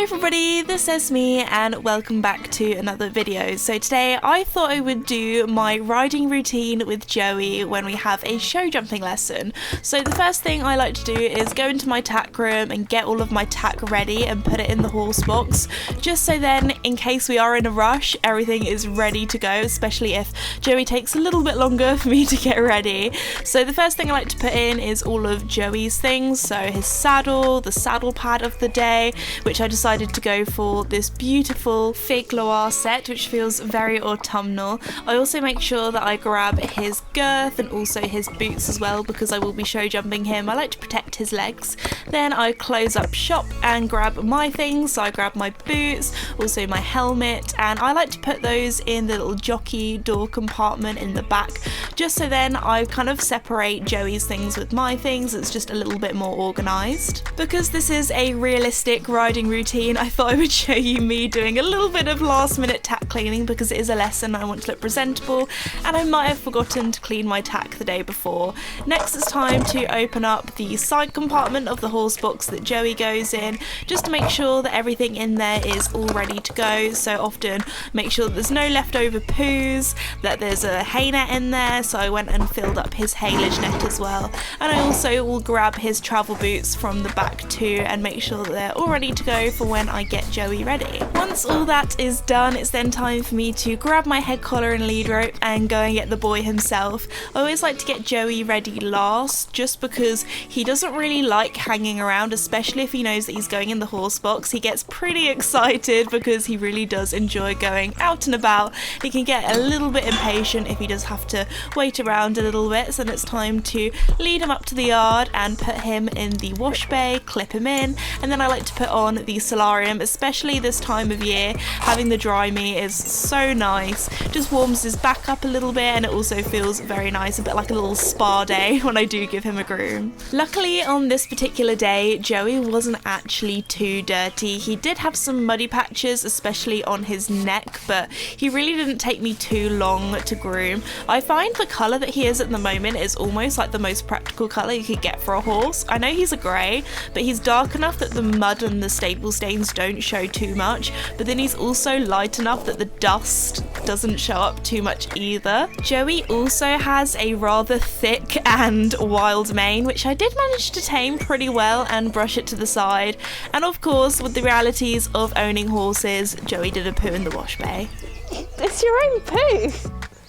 Hello everybody, this is Esme and welcome back to another video. So today I thought I would do my riding routine with Joey when we have a show jumping lesson. So the first thing I like to do is go into my tack room and get all of my tack ready and put it in the horse box, just so then in case we are in a rush everything is ready to go, especially if Joey takes a little bit longer for me to get ready. So the first thing I like to put in is all of Joey's things, so his saddle, the saddle pad of the day, which I decided to go for this beautiful Fig Loire set, which feels very autumnal. I also make sure that I grab his girth and also his boots as well, because I will be show jumping him. I like to protect his legs. Then I close up shop and grab my things, so I grab my boots, also my helmet, and I like to put those in the little jockey door compartment in the back, just so then I kind of separate Joey's things with my things. It's just a little bit more organised. Because this is a realistic riding routine, I thought I would show you me doing a little bit of last minute tack cleaning, because it is a lesson I want to look presentable and I might have forgotten to clean my tack the day before. Next it's time to open up the side compartment of the horse box that Joey goes in, just to make sure that everything in there is all ready to go. So often make sure that there's no leftover poos, that there's a hay net in there, so I went and filled up his haylage net as well. And I also will grab his travel boots from the back too and make sure that they're all ready to go for when I get Joey ready. Once all that is done, it's then time for me to grab my head collar and lead rope and go and get the boy himself. I always like to get Joey ready last, just because he doesn't really like hanging around, especially if he knows that he's going in the horse box. He gets pretty excited because he really does enjoy going out and about. He can get a little bit impatient if he does have to wait around a little bit, so then it's time to lead him up to the yard and put him in the wash bay, clip him in, and then I like to put on the solarium, especially this time of year. Having the Drimee is so nice, just warms his back up a little bit, and it also feels very nice, a bit like a little spa day when I do give him a groom. Luckily on this particular day Joey wasn't actually too dirty. He did have some muddy patches, especially on his neck, but he really didn't take me too long to groom. I find the colour that he is at the moment is almost like the most practical colour you could get for a horse. I know he's a grey, but he's dark enough that the mud and the stable stains don't show too much, but then he's also light enough that the dust doesn't show up too much either. Joey also has a rather thick and wild mane, which I did manage to tame pretty well and brush it to the side. And of course, with the realities of owning horses, Joey did a poo in the wash bay. It's your own poo.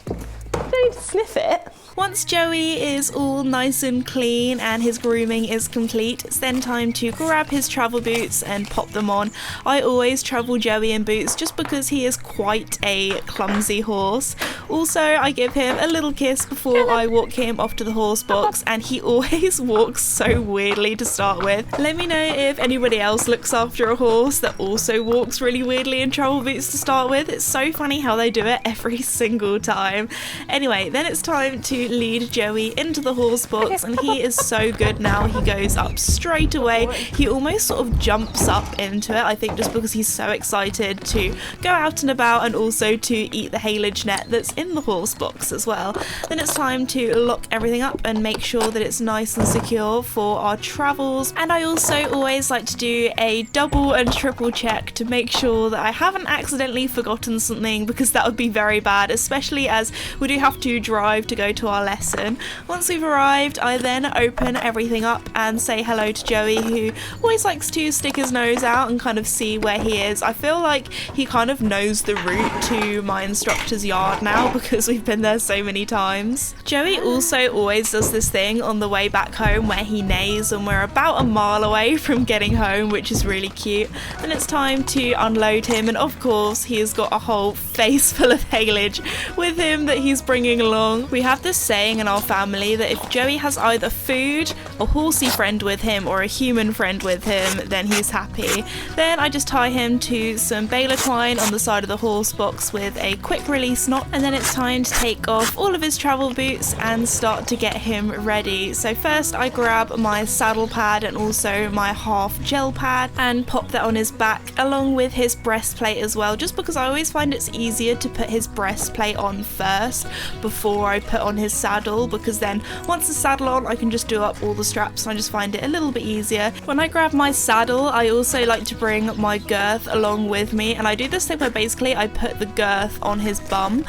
You don't need to sniff it. Once Joey is all nice and clean and his grooming is complete, it's then time to grab his travel boots and pop them on. I always travel Joey in boots just because he is quite a clumsy horse. Also, I give him a little kiss before I walk him off to the horse box, and he always walks so weirdly to start with. Let me know if anybody else looks after a horse that also walks really weirdly in travel boots to start with. It's so funny how they do it every single time. Anyway, then it's time to lead Joey into the horse box, and he is so good now. He goes up straight away. He almost sort of jumps up into it, I think just because he's so excited to go out and about and also to eat the haylage net that's in the horse box as well. Then it's time to lock everything up and make sure that it's nice and secure for our travels. And I also always like to do a double and triple check to make sure that I haven't accidentally forgotten something, because that would be very bad, especially as we do have to drive to go to our lesson. Once we've arrived, I then open everything up and say hello to Joey, who always likes to stick his nose out and kind of see where he is. I feel like he kind of knows the route to my instructor's yard now because we've been there so many times. Joey also always does this thing on the way back home where he neighs, and we're about a mile away from getting home, which is really cute. Then it's time to unload him, and of course he has got a whole face full of haylage with him that he's bringing along. We have this saying in our family that if Joey has either food, a horsey friend with him, or a human friend with him, then he's happy. Then I just tie him to some baler twine on the side of the horse box with a quick release knot, and then then it's time to take off all of his travel boots and start to get him ready. So first I grab my saddle pad and also my half gel pad and pop that on his back along with his breastplate as well, just because I always find it's easier to put his breastplate on first before I put on his saddle, because then once the saddle on I can just do up all the straps and I just find it a little bit easier. When I grab my saddle I also like to bring my girth along with me, and I do this thing where basically I put the girth on his bum.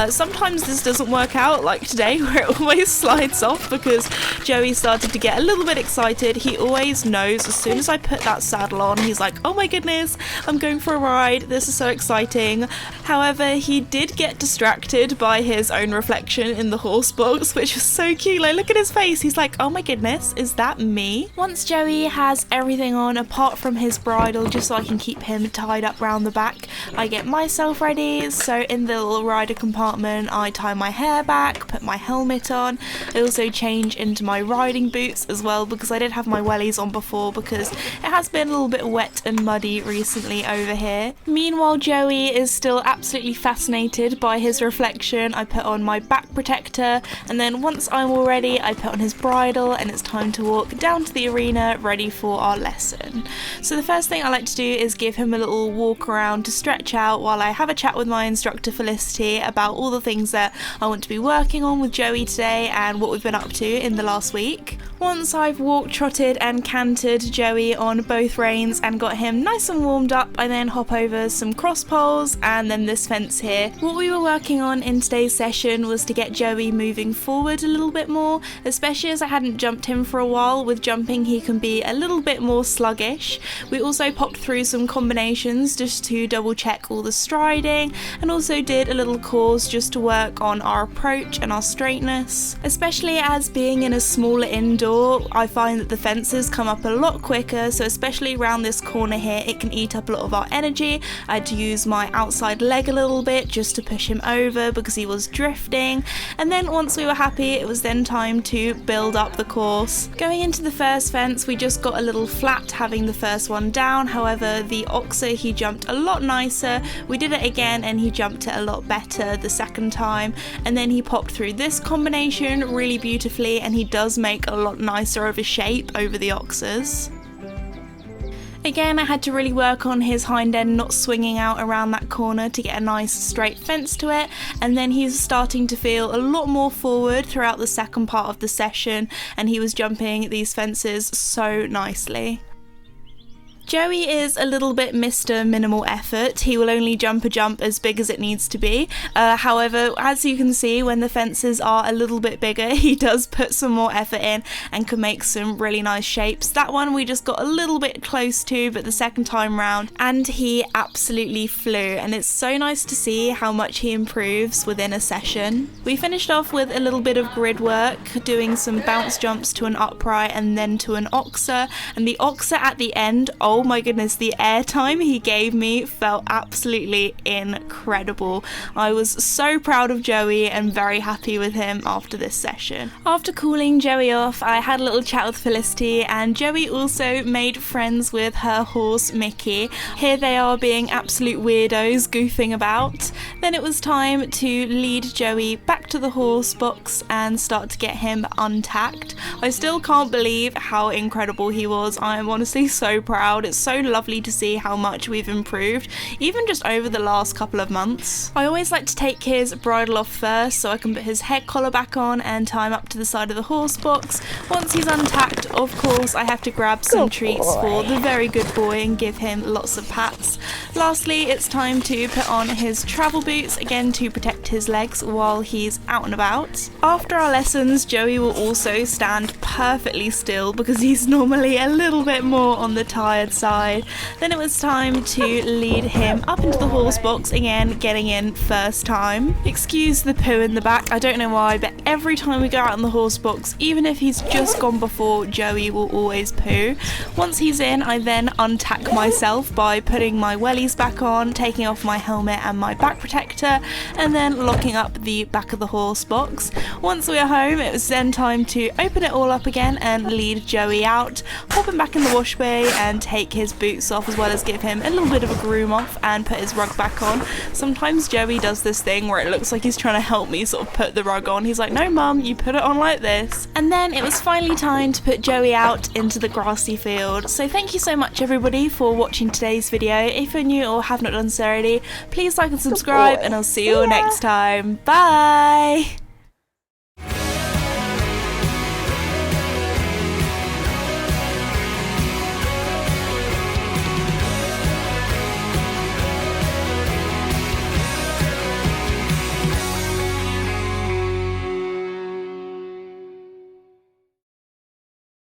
Sometimes this doesn't work out, like today where it always slides off because Joey started to get a little bit excited. He always knows as soon as I put that saddle on, he's like, oh my goodness, I'm going for a ride, this is so exciting. However, he did get distracted by his own reflection in the horse box, which was so cute. Like, look at his face, he's like, oh my goodness, is that me? Once Joey has everything on apart from his bridle, just so I can keep him tied up round the back, I get myself ready. So in the little rider compartment I tie my hair back, put my helmet on. I also change into my riding boots as well because I did have my wellies on before because it has been a little bit wet and muddy recently over here. Meanwhile, Joey is still absolutely fascinated by his reflection. I put on my back protector, and then once I'm all ready I put on his bridle and it's time to walk down to the arena ready for our lesson. So the first thing I like to do is give him a little walk around to stretch out while I have a chat with my instructor Felicity about all the things that I want to be working on with Joey today and what we've been up to in the last week. Once I've walked, trotted and cantered Joey on both reins and got him nice and warmed up, I then hop over some cross poles and then this fence here. What we were working on in today's session was to get Joey moving forward a little bit more, especially as I hadn't jumped him for a while. With jumping he can be a little bit more sluggish. We also popped through some combinations just to double check all the striding, and also did a little course just to work on our approach and our straightness. Especially as being in a smaller indoor, I find that the fences come up a lot quicker, so especially around this corner here it can eat up a lot of our energy. I had to use my outside leg a little bit just to push him over because he was drifting, and then once we were happy it was then time to build up the course. Going into the first fence we just got a little flat having the first one down, however the oxer he jumped a lot nicer. We did it again and he jumped it a lot better the second time, and then he popped through this combination really beautifully and he does make a lot nicer of a shape over the oxers. Again, I had to really work on his hind end not swinging out around that corner to get a nice straight fence to it, and then he's starting to feel a lot more forward throughout the second part of the session and he was jumping these fences so nicely. Joey is a little bit Mr. Minimal Effort. He will only jump a jump as big as it needs to be. However, as you can see, when the fences are a little bit bigger, he does put some more effort in and can make some really nice shapes. That one we just got a little bit close to, but the second time round, and he absolutely flew. And it's so nice to see how much he improves within a session. We finished off with a little bit of grid work, doing some bounce jumps to an upright and then to an oxer. And the oxer at the end, oh my goodness, the airtime he gave me felt absolutely incredible. I was so proud of Joey and very happy with him after this session. After cooling Joey off, I had a little chat with Felicity, and Joey also made friends with her horse Mickey. Here they are being absolute weirdos, goofing about. Then it was time to lead Joey back to the horse box and start to get him untacked. I still can't believe how incredible he was. I am honestly so proud. It's so lovely to see how much we've improved, even just over the last couple of months. I always like to take his bridle off first so I can put his head collar back on and tie him up to the side of the horse box. Once he's untacked, of course, I have to grab some treats for the very good boy and give him lots of pats. Lastly, it's time to put on his travel boots, again to protect his legs while he's out and about. After our lessons, Joey will also stand perfectly still because he's normally a little bit more on the tired side. Then it was time to lead him up into the horse box, again getting in first time. Excuse the poo in the back, I don't know why, but every time we go out in the horse box, even if he's just gone before, Joey will always poo. Once he's in, I then untack myself by putting my wellies back on, taking off my helmet and my back protector, and then locking up the back of the the horse box. Once we were home, it was then time to open it all up again and lead Joey out, pop him back in the wash bay and take his boots off, as well as give him a little bit of a groom off and put his rug back on. Sometimes Joey does this thing where it looks like he's trying to help me sort of put the rug on. He's like, no mum, you put it on like this. And then it was finally time to put Joey out into the grassy field. So thank you so much everybody for watching today's video. If you're new or have not done so already, please like and subscribe, and I'll see you all next time. Bye!